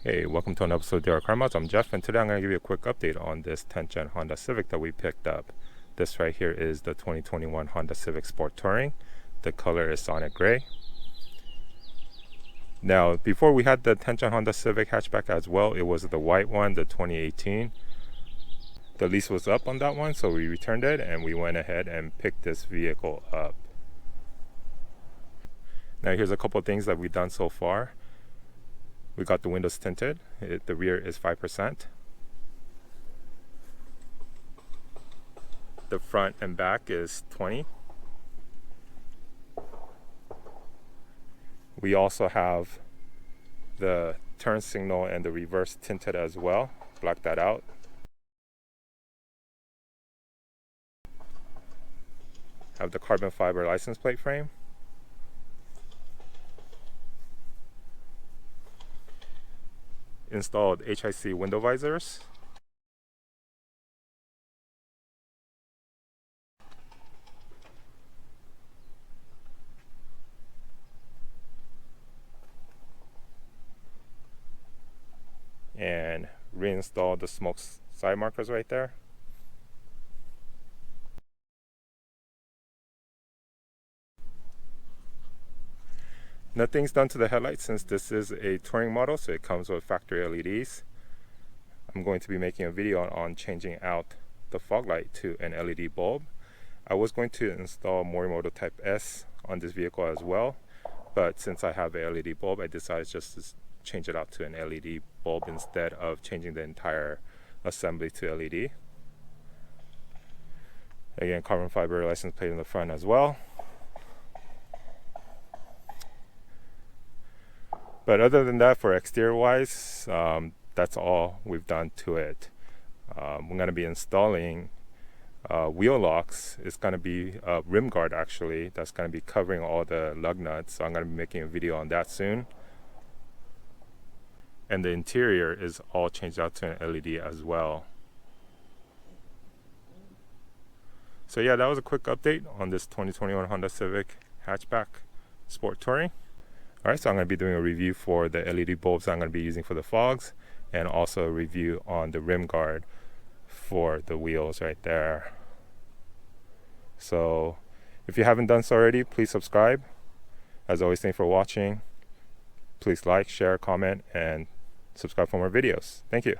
Hey, welcome to an episode of DR Car Mods. I'm Jeff, and today I'm going to give you a quick update on this 10th Gen Honda Civic that we picked up. This right here is the 2021 Honda Civic Sport Touring. The color is Sonic Gray. Now, before we had the 10th Gen Honda Civic hatchback as well, it was the white one, the 2018. The lease was up on that one, so we returned it and we went ahead and picked this vehicle up. Now, here's a couple of things that we've done so far. We got the windows tinted. The rear is 5%. The front and back is 20. We also have the turn signal and the reverse tinted as well. Black that out. Have the carbon fiber license plate frame. Installed HIC window visors. And reinstalled the smoke side markers right there. Nothing's done to the headlights since this is a touring model, so it comes with factory LEDs. I'm going to be making a video on changing out the fog light to an LED bulb. I was going to install Morimoto Type S on this vehicle as well, but since I have a LED bulb, I decided just to change it out to an LED bulb instead of changing the entire assembly to LED. Again, carbon fiber license plate in the front as well. But other than that, for exterior wise, that's all we've done to it. We're going to be installing wheel locks. It's going to be a rim guard actually that's going to be covering all the lug nuts, so I'm going to be making a video on that soon. And the interior is all changed out to an LED as well. So yeah, that was a quick update on this 2021 Honda Civic hatchback Sport Touring. Alright, so I'm going to be doing a review for the LED bulbs I'm going to be using for the fogs, and also a review on the rim guard for the wheels right there. So if you haven't done so already, please subscribe. As always, thanks for watching. Please like, share, comment, and subscribe for more videos. Thank you.